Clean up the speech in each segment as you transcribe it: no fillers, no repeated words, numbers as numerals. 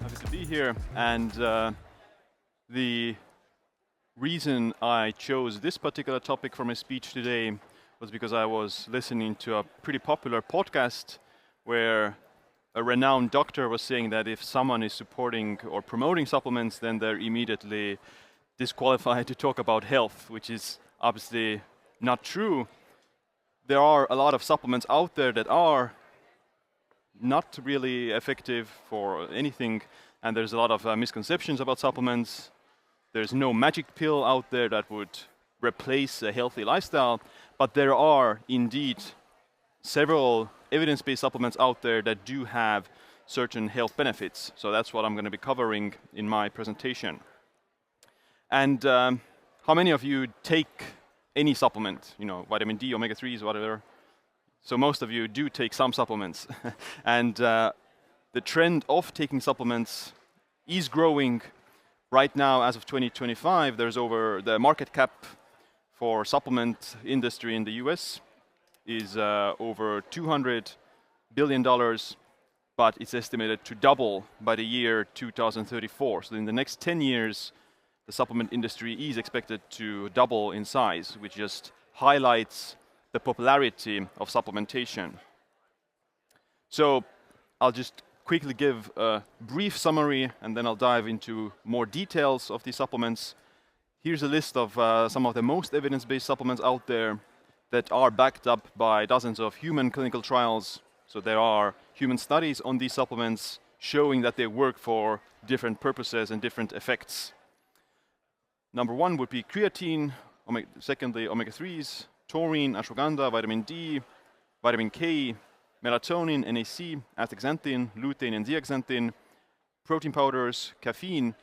Happy to be here. And the reason I chose this particular topic for my speech today was because I was listening to a pretty popular podcast where a renowned doctor was saying that if someone is supporting or promoting supplements, then they're immediately disqualified to talk about health, which is obviously not true. There are a lot of supplements out there that are not really effective for anything, and there's a lot of misconceptions about supplements. There's no magic pill out there that would replace a healthy lifestyle, but there are indeed several evidence-based supplements out there that do have certain health benefits. So that's what I'm going to be covering in my presentation. And how many of you take any supplement? You know, vitamin D, omega-3s, whatever. So most of you do take some supplements. And the trend of taking supplements is growing. Right now, as of 2025, there's over the market cap for supplement industry in the US is over $200 billion, but it's estimated to double by the year 2034. So in the next 10 years, the supplement industry is expected to double in size, which just highlights the popularity of supplementation. So I'll just quickly give a brief summary, and then I'll dive into more details of these supplements. Here's a list of some of the most evidence-based supplements out there that are backed up by dozens of human clinical trials. So there are human studies on these supplements showing that they work for different purposes and different effects. Number one would be creatine, secondly omega-3s, taurine, ashwagandha, vitamin D, vitamin K, melatonin, NAC, astaxanthin, lutein and zeaxanthin, protein powders, caffeine,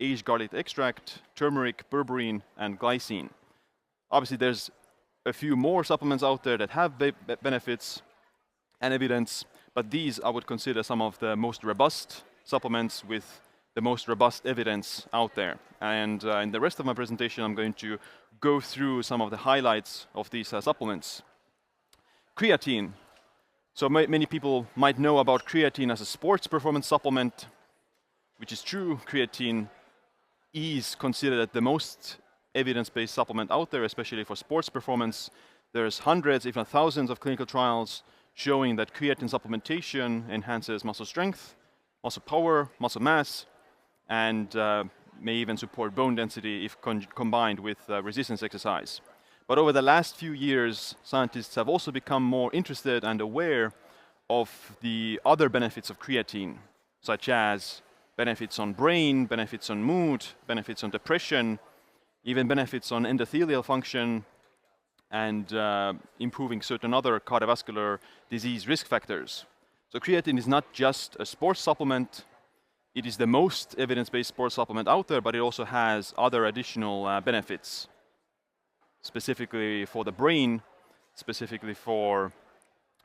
aged garlic extract, turmeric, berberine, and glycine. Obviously, there's a few more supplements out there that have benefits and evidence, but these I would consider some of the most robust supplements with the most robust evidence out there. And in the rest of my presentation, I'm going to go through some of the highlights of these supplements. Creatine. So many people might know about creatine as a sports performance supplement, which is true. Creatine is considered the most evidence-based supplement out there, especially for sports performance. There's hundreds, if not thousands, of clinical trials showing that creatine supplementation enhances muscle strength, muscle power, muscle mass, and may even support bone density if combined with resistance exercise. But over the last few years, scientists have also become more interested and aware of the other benefits of creatine, such as benefits on brain, benefits on mood, benefits on depression, even benefits on endothelial function, and improving certain other cardiovascular disease risk factors. So creatine is not just a sports supplement. It is the most evidence-based sports supplement out there, but it also has other additional benefits, specifically for the brain, specifically for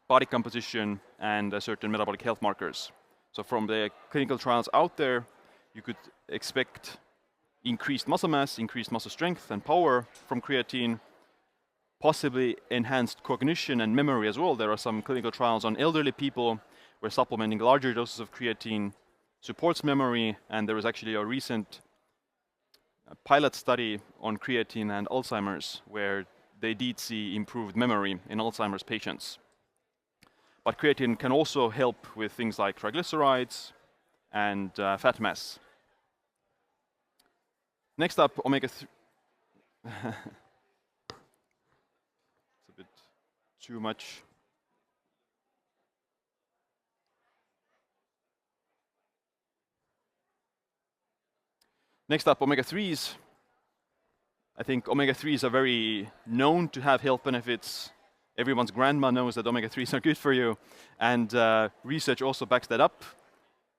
body composition and certain metabolic health markers. So from the clinical trials out there, you could expect increased muscle mass, increased muscle strength and power from creatine, possibly enhanced cognition and memory as well. There are some clinical trials on elderly people where supplementing larger doses of creatine supports memory, and there was actually a recent pilot study on creatine and Alzheimer's where they did see improved memory in Alzheimer's patients. But creatine can also help with things like triglycerides and fat mass. Next up, omega-3. It's a bit too much. Next up, omega-3s. I think omega-3s are very known to have health benefits. Everyone's grandma knows that omega-3s are good for you, and research also backs that up.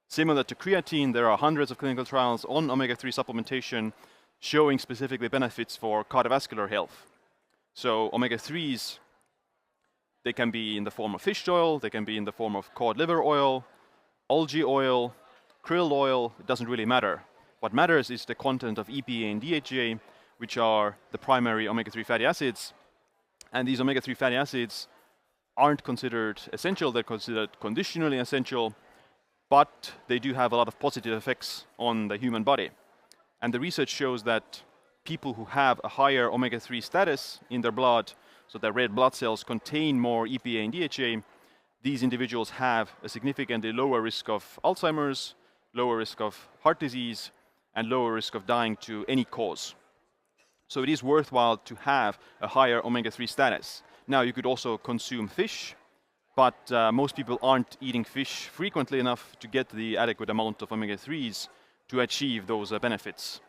Similar to creatine, there are hundreds of clinical trials on omega-3 supplementation showing specifically benefits for cardiovascular health. So omega-3s, they can be in the form of fish oil, they can be in the form of cod liver oil, algae oil, krill oil, it doesn't really matter. What matters is the content of EPA and DHA, which are the primary omega-3 fatty acids. And these omega-3 fatty acids aren't considered essential, they're considered conditionally essential. but they do have a lot of positive effects on the human body. And the research shows that people who have a higher omega-3 status in their blood, so their red blood cells contain more EPA and DHA, these individuals have a significantly lower risk of Alzheimer's, lower risk of heart disease, and lower risk of dying to any cause. So it is worthwhile to have a higher omega-3 status. Now, you could also consume fish, but most people aren't eating fish frequently enough to get the adequate amount of omega-3s to achieve those benefits.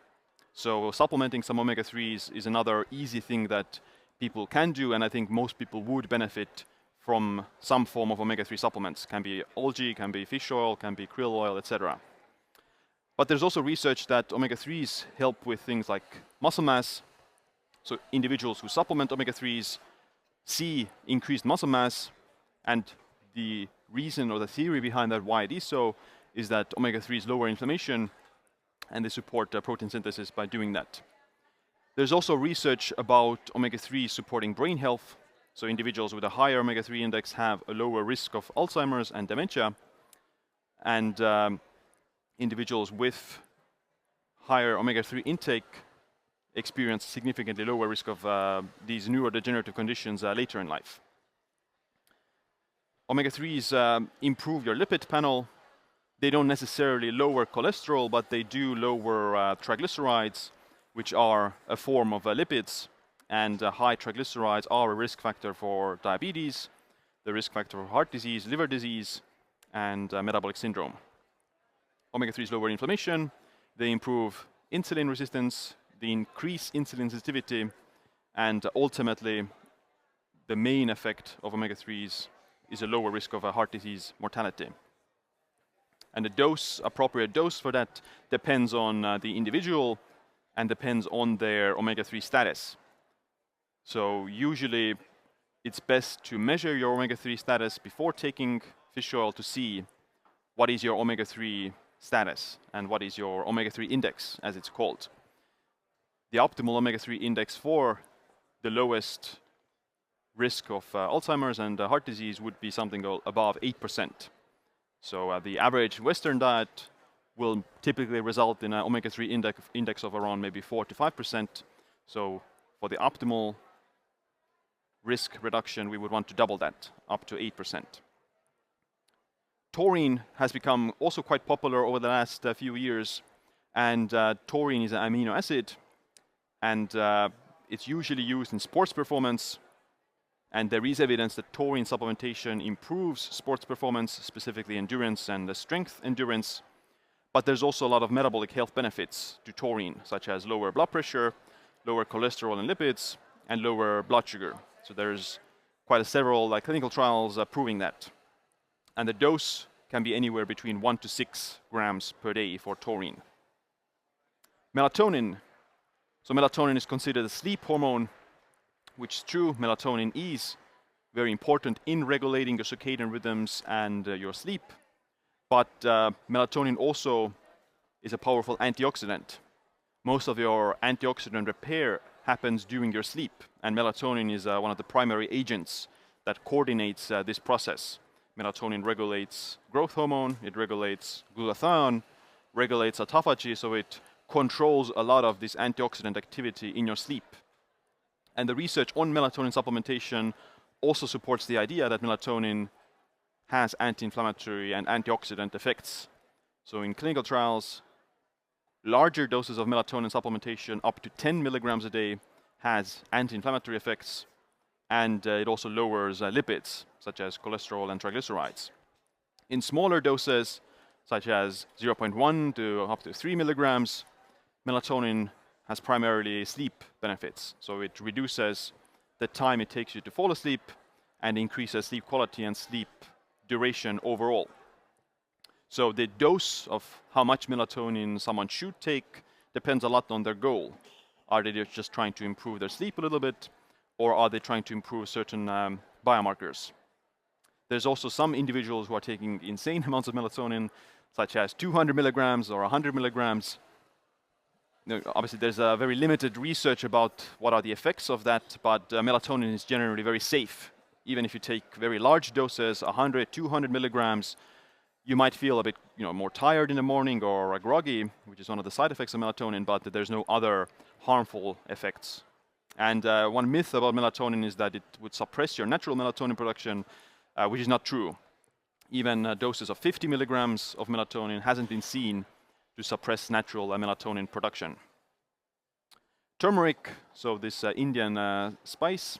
So supplementing some omega-3s is another easy thing that people can do, and I think most people would benefit from some form of omega-3 supplements. Can be algae, can be fish oil, can be krill oil, etc. But there's also research that omega-3s help with things like muscle mass. So individuals who supplement omega-3s see increased muscle mass, and the reason or the theory behind that, why it is so, is that omega-3s lower inflammation, and they support protein synthesis by doing that. There's also research about omega-3 supporting brain health. So individuals with a higher omega-3 index have a lower risk of Alzheimer's and dementia, and individuals with higher omega-3 intake experience significantly lower risk of these neurodegenerative conditions later in life. Omega-3s improve your lipid panel. They don't necessarily lower cholesterol, but they do lower triglycerides, which are a form of lipids. And high triglycerides are a risk factor for diabetes, the risk factor for heart disease, liver disease, and metabolic syndrome. Omega-3s lower inflammation, they improve insulin resistance, they increase insulin sensitivity, and ultimately, the main effect of omega-3s is a lower risk of heart disease mortality. And the dose, appropriate dose for that, depends on the individual and depends on their omega-3 status. So usually it's best to measure your omega-3 status before taking fish oil to see what is your omega-3 status and what is your omega-3 index, as it's called. The optimal omega-3 index for the lowest risk of Alzheimer's and heart disease would be something above 8%. So the average Western diet will typically result in an omega-3 index of around maybe 4 to 5%. So for the optimal risk reduction, we would want to double that, up to 8%. Taurine has become also quite popular over the last few years, and taurine is an amino acid, and it's usually used in sports performance, and there is evidence that taurine supplementation improves sports performance, specifically endurance and strength endurance, but there's also a lot of metabolic health benefits to taurine, such as lower blood pressure, lower cholesterol and lipids, and lower blood sugar. So there's quite several clinical trials proving that. And the dose can be anywhere between 1 to 6 grams per day for taurine. Melatonin. So melatonin is considered a sleep hormone, which is true. Melatonin is very important in regulating your circadian rhythms and your sleep. But melatonin also is a powerful antioxidant. Most of your antioxidant repair happens during your sleep, and melatonin is one of the primary agents that coordinates this process. Melatonin regulates growth hormone, it regulates glutathione, regulates autophagy, so it controls a lot of this antioxidant activity in your sleep. And the research on melatonin supplementation also supports the idea that melatonin has anti-inflammatory and antioxidant effects. So in clinical trials, larger doses of melatonin supplementation, up to 10 milligrams a day, has anti-inflammatory effects, and it also lowers lipids, such as cholesterol and triglycerides. In smaller doses, such as 0.1 to up to 3 milligrams, melatonin has primarily sleep benefits. So it reduces the time it takes you to fall asleep and increases sleep quality and sleep duration overall. So the dose of how much melatonin someone should take depends a lot on their goal. Are they just trying to improve their sleep a little bit, or are they trying to improve certain biomarkers? There's also some individuals who are taking insane amounts of melatonin, such as 200 milligrams or 100 milligrams. Obviously, there's very limited research about what are the effects of that, but melatonin is generally very safe. Even if you take very large doses, 100, 200 milligrams, you might feel a bit more tired in the morning or groggy, which is one of the side effects of melatonin, but there's no other harmful effects. And one myth about melatonin is that it would suppress your natural melatonin production, which is not true. Even doses of 50 milligrams of melatonin hasn't been seen to suppress natural melatonin production. Turmeric, so this Indian spice,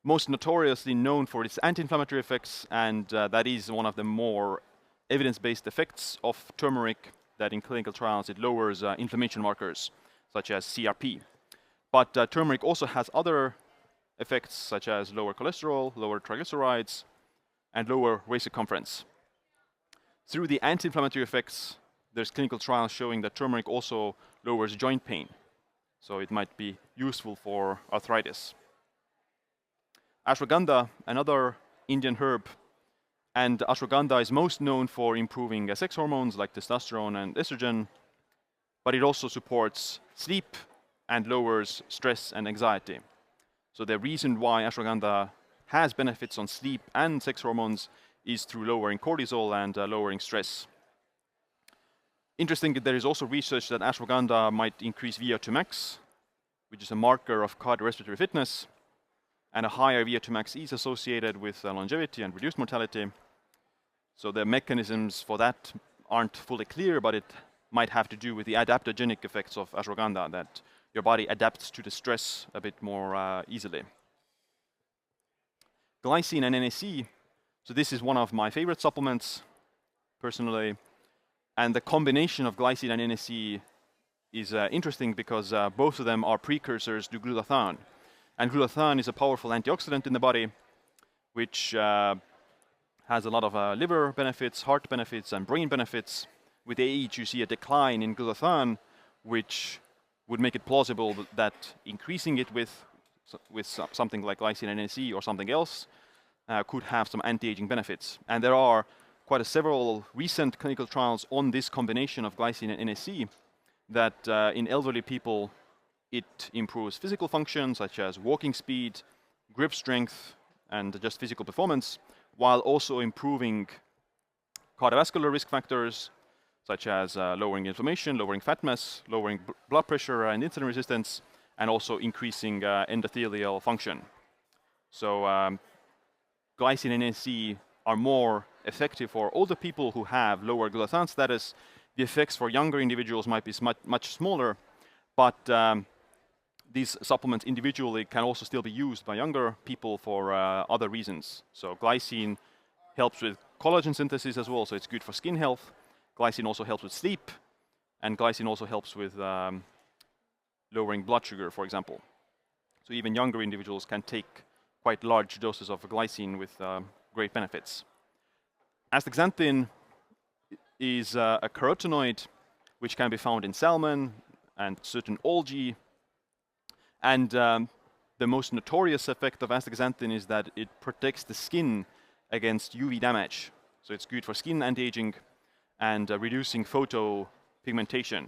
most notoriously known for its anti-inflammatory effects, and that is one of the more evidence-based effects of turmeric, that in clinical trials it lowers inflammation markers, such as CRP. But turmeric also has other effects, such as lower cholesterol, lower triglycerides, and lower waist circumference. Through the anti-inflammatory effects, there's clinical trials showing that turmeric also lowers joint pain, so it might be useful for arthritis. Ashwagandha, another Indian herb, and ashwagandha is most known for improving sex hormones like testosterone and estrogen, but it also supports sleep and lowers stress and anxiety. So the reason why ashwagandha has benefits on sleep and sex hormones is through lowering cortisol and lowering stress. Interestingly, there is also research that ashwagandha might increase VO2 max, which is a marker of cardiorespiratory fitness, and a higher VO2 max is associated with longevity and reduced mortality. So the mechanisms for that aren't fully clear, but it might have to do with the adaptogenic effects of ashwagandha, that your body adapts to the stress a bit more easily. Glycine and NAC, so this is one of my favorite supplements, personally. And the combination of glycine and NAC is interesting because both of them are precursors to glutathione. And glutathione is a powerful antioxidant in the body, which has a lot of liver benefits, heart benefits, and brain benefits. With age, you see a decline in glutathione, which would make it plausible that increasing it with something like glycine and NAC or something else could have some anti-aging benefits. And there are several recent clinical trials on this combination of glycine and NAC that in elderly people, it improves physical function, such as walking speed, grip strength, and just physical performance, while also improving cardiovascular risk factors, such as lowering inflammation, lowering fat mass, lowering blood pressure and insulin resistance, and also increasing endothelial function. So glycine and NAC are more effective for older people who have lower glutathione status. The effects for younger individuals might be much smaller, but these supplements individually can also still be used by younger people for other reasons. So glycine helps with collagen synthesis as well, so it's good for skin health. Glycine also helps with sleep, and glycine also helps with lowering blood sugar, for example. So even younger individuals can take quite large doses of glycine with great benefits. Astaxanthin is a carotenoid which can be found in salmon and certain algae. And the most notorious effect of astaxanthin is that it protects the skin against UV damage. So it's good for skin anti-aging and reducing photopigmentation.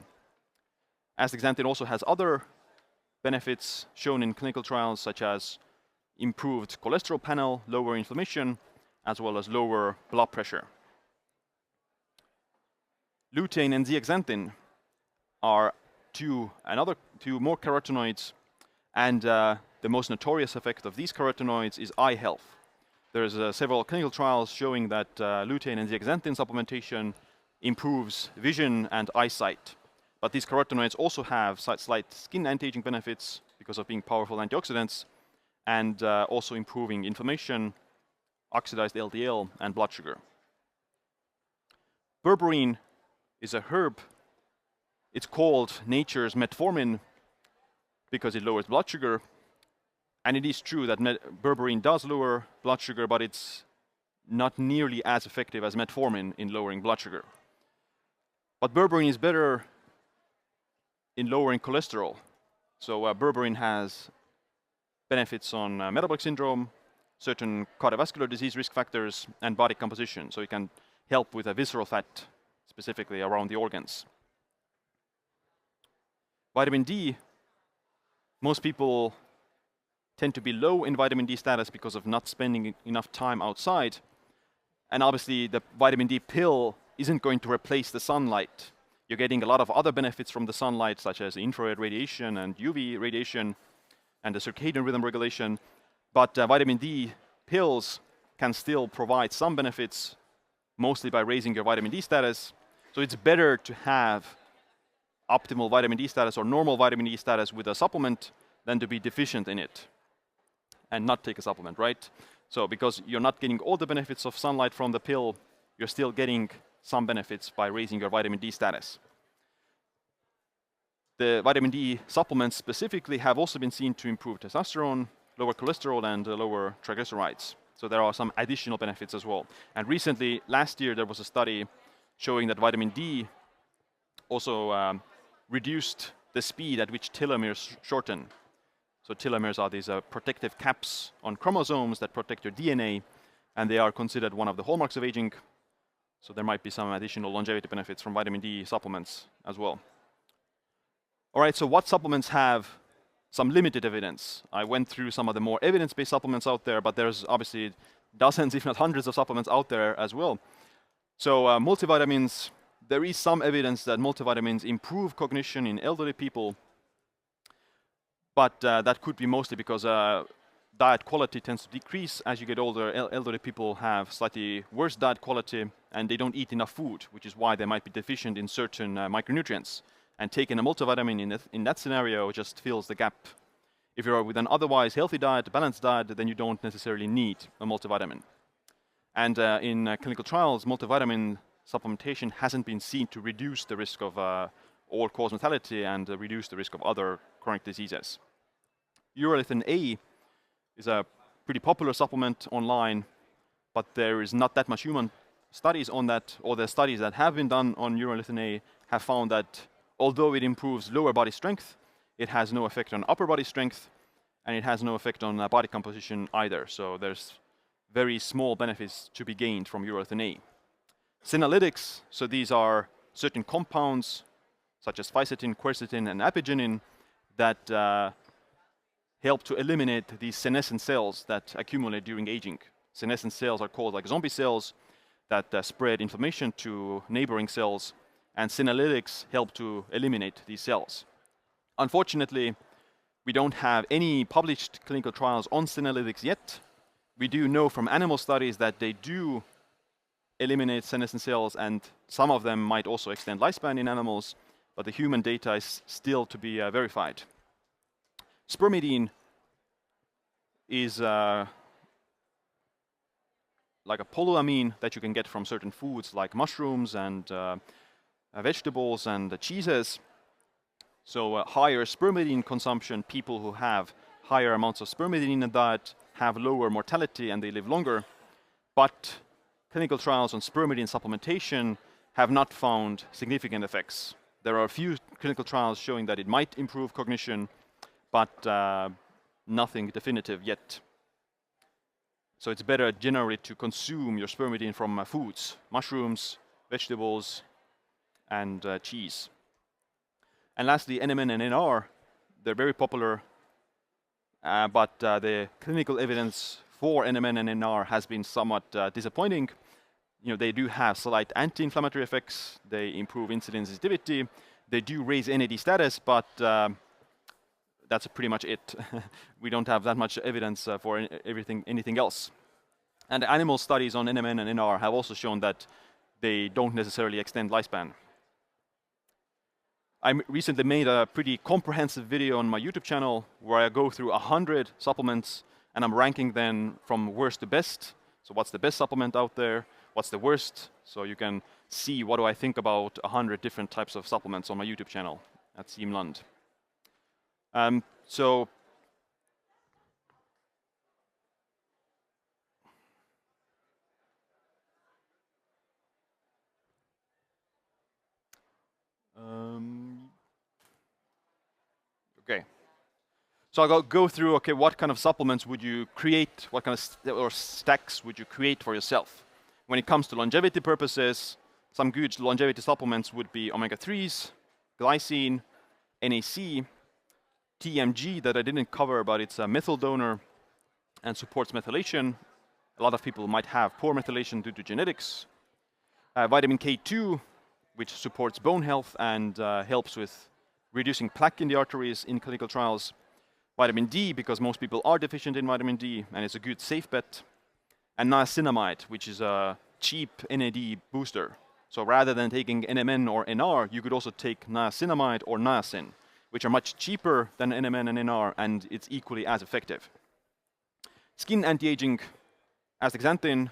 Astaxanthin also has other benefits shown in clinical trials, such as improved cholesterol panel, lower inflammation, as well as lower blood pressure. Lutein and zeaxanthin are two more carotenoids, and the most notorious effect of these carotenoids is eye health. There's several clinical trials showing that lutein and zeaxanthin supplementation improves vision and eyesight. But these carotenoids also have slight skin anti-aging benefits because of being powerful antioxidants, and also improving inflammation, oxidized LDL, and blood sugar. Berberine is a herb. It's called nature's metformin because it lowers blood sugar. And it is true that berberine does lower blood sugar, but it's not nearly as effective as metformin in lowering blood sugar. But berberine is better in lowering cholesterol. So berberine has benefits on metabolic syndrome, certain cardiovascular disease risk factors, and body composition. So it can help with a visceral fat, specifically around the organs. Vitamin D, most people tend to be low in vitamin D status because of not spending enough time outside. And obviously, the vitamin D pill isn't going to replace the sunlight. You're getting a lot of other benefits from the sunlight, such as infrared radiation and UV radiation and the circadian rhythm regulation. But vitamin D pills can still provide some benefits, mostly by raising your vitamin D status. So it's better to have optimal vitamin D status or normal vitamin D status with a supplement than to be deficient in it and not take a supplement, right? So because you're not getting all the benefits of sunlight from the pill, you're still getting some benefits by raising your vitamin D status. The vitamin D supplements specifically have also been seen to improve testosterone, lower cholesterol, and lower triglycerides. So there are some additional benefits as well. And recently, last year, there was a study showing that vitamin D also reduced the speed at which telomeres shorten. So telomeres are these protective caps on chromosomes that protect your DNA, and they are considered one of the hallmarks of aging. So there might be some additional longevity benefits from vitamin D supplements as well. All right, so what supplements have some limited evidence? I went through some of the more evidence-based supplements out there, but there's obviously dozens, if not hundreds of supplements out there as well. So multivitamins, there is some evidence that multivitamins improve cognition in elderly people, but that could be mostly because diet quality tends to decrease as you get older. Elderly people have slightly worse diet quality, and they don't eat enough food, which is why they might be deficient in certain micronutrients. And taking a multivitamin in that scenario just fills the gap. If you're with an otherwise healthy diet, balanced diet, then you don't necessarily need a multivitamin. And in clinical trials, multivitamin supplementation hasn't been seen to reduce the risk of all-cause mortality and reduce the risk of other chronic diseases. Urolithin A is a pretty popular supplement online, but there is not that much human studies on that, or the studies that have been done on urolithin A have found that although it improves lower body strength, it has no effect on upper body strength, and it has no effect on body composition either. So there's very small benefits to be gained from urolithin A. Senolytics, so these are certain compounds, such as fisetin, quercetin, and apigenin, that help to eliminate these senescent cells that accumulate during aging. Senescent cells are called like zombie cells that spread inflammation to neighboring cells, and senolytics help to eliminate these cells. Unfortunately, we don't have any published clinical trials on senolytics yet. We do know from animal studies that they do eliminate senescent cells, and some of them might also extend lifespan in animals, but the human data is still to be verified. Spermidine is like a polyamine that you can get from certain foods like mushrooms and vegetables and cheeses. So higher spermidine consumption, people who have higher amounts of spermidine in the diet have lower mortality and they live longer. But clinical trials on spermidine supplementation have not found significant effects. There are a few clinical trials showing that it might improve cognition, but nothing definitive yet. So it's better generally to consume your spermidine from foods, mushrooms, vegetables, and cheese. And lastly, NMN and NR, they're very popular, but the clinical evidence for NMN and NR has been somewhat disappointing. You know, they do have slight anti-inflammatory effects, they improve insulin sensitivity, they do raise NAD status, but that's pretty much it. We don't have that much evidence for anything else. And animal studies on NMN and NR have also shown that they don't necessarily extend lifespan. I recently made a pretty comprehensive video on my YouTube channel where I go through 100 supplements and I'm ranking them from worst to best. So what's the best supplement out there? What's the worst? So you can see what do I think about 100 different types of supplements on my YouTube channel at Siim Lund. Okay. So I'll go through, okay, what kind of supplements would you create, what kind of stacks would you create for yourself? When it comes to longevity purposes, some good longevity supplements would be omega-3s, glycine, NAC, TMG that I didn't cover, but it's a methyl donor and supports methylation, A lot of people might have poor methylation due to genetics. Vitamin K2, which supports bone health and helps with reducing plaque in the arteries in clinical trials. Vitamin D, because most people are deficient in vitamin D, and it's a good safe bet. And niacinamide, which is a cheap NAD booster. So rather than taking NMN or NR, you could also take niacinamide or niacin, which are much cheaper than NMN and NR, and it's equally as effective. Skin anti-aging, astaxanthin,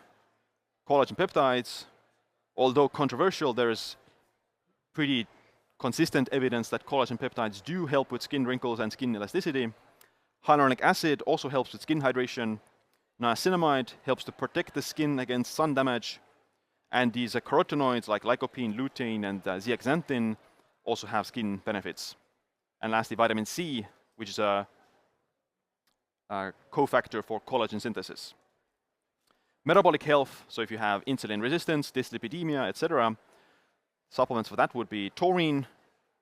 collagen peptides. Although controversial, there is pretty consistent evidence that collagen peptides do help with skin wrinkles and skin elasticity. Hyaluronic acid also helps with skin hydration. Niacinamide helps to protect the skin against sun damage. And these carotenoids like lycopene, lutein, and zeaxanthin also have skin benefits. And lastly, vitamin C, which is a cofactor for collagen synthesis. Metabolic health, so if you have insulin resistance, dyslipidemia, etc., supplements for that would be taurine,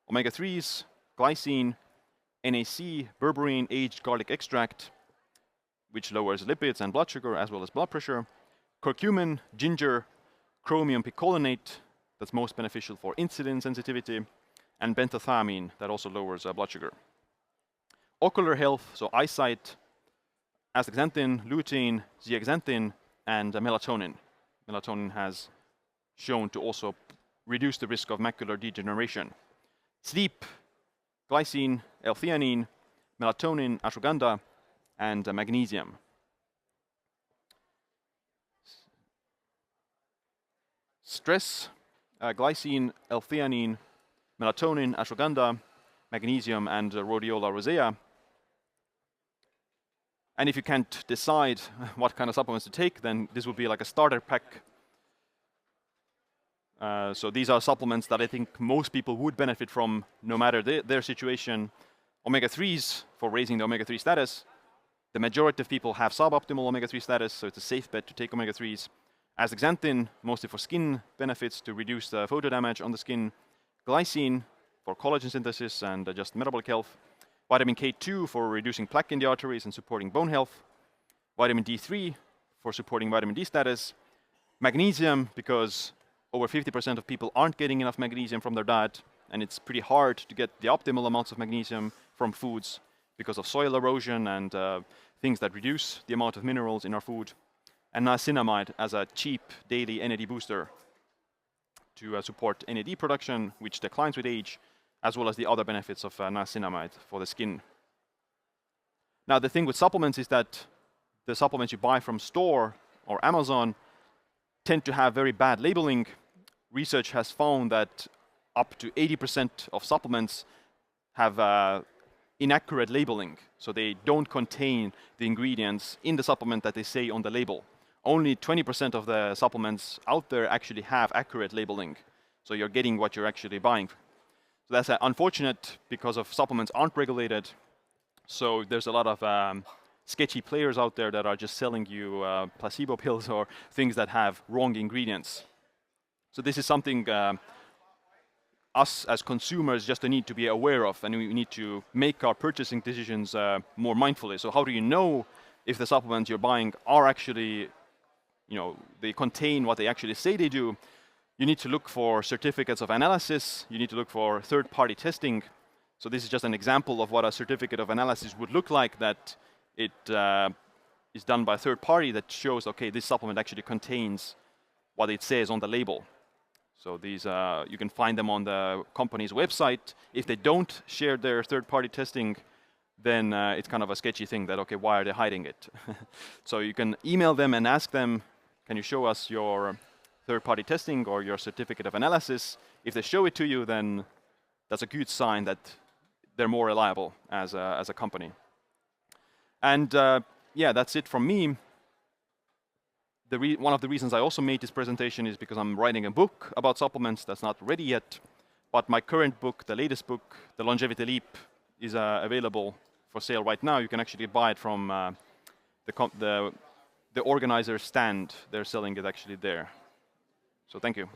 omega-3s, glycine, NAC, berberine, aged garlic extract, which lowers lipids and blood sugar as well as blood pressure, curcumin, ginger, chromium picolinate, that's most beneficial for insulin sensitivity, and bentothiamine, that also lowers blood sugar. Ocular health, so eyesight, astaxanthin, lutein, zeaxanthin, and melatonin. Melatonin has shown to also reduce the risk of macular degeneration. Sleep, glycine, L-theanine, melatonin, ashwagandha, and magnesium. Stress, glycine, L-theanine, melatonin, ashwagandha, magnesium, and rhodiola rosea. And if you can't decide what kind of supplements to take, then this would be like a starter pack. So these are supplements that I think most people would benefit from no matter their situation. Omega-3s for raising the omega-3 status. The majority of people have suboptimal omega-3 status, so it's a safe bet to take omega-3s. Astaxanthin, mostly for skin benefits to reduce the photo damage on the skin. Glycine for collagen synthesis and just metabolic health. Vitamin K2 for reducing plaque in the arteries and supporting bone health. Vitamin D3 for supporting vitamin D status. Magnesium, because over 50% of people aren't getting enough magnesium from their diet, and it's pretty hard to get the optimal amounts of magnesium from foods because of soil erosion and things that reduce the amount of minerals in our food. And niacinamide as a cheap daily NAD booster to support NAD production, which declines with age, as well as the other benefits of niacinamide for the skin. Now, the thing with supplements is that the supplements you buy from store or Amazon tend to have very bad labeling. Research has found that up to 80% of supplements have inaccurate labeling. So they don't contain the ingredients in the supplement that they say on the label. Only 20% of the supplements out there actually have accurate labeling. So you're getting what you're actually buying. So that's unfortunate because of supplements aren't regulated. So there's a lot of sketchy players out there that are just selling you placebo pills or things that have wrong ingredients. So this is something us as consumers just need to be aware of, and we need to make our purchasing decisions more mindfully. So how do you know if the supplements you're buying are actually, they contain what they actually say they do? You need to look for certificates of analysis. You need to look for third-party testing. So this is just an example of what a certificate of analysis would look like, that it is done by a third party that shows, okay, this supplement actually contains what it says on the label. So these, you can find them on the company's website. If they don't share their third-party testing, then it's kind of a sketchy thing that, okay, why are they hiding it? So you can email them and ask them, can you show us your third-party testing or your certificate of analysis? If they show it to you, then that's a good sign that they're more reliable as a company. And yeah, that's it from me. One of the reasons I also made this presentation is because I'm writing a book about supplements that's not ready yet. But my current book, the latest book, The Longevity Leap, is available for sale right now. You can actually buy it from the organizer stand. They're selling it actually there. So thank you.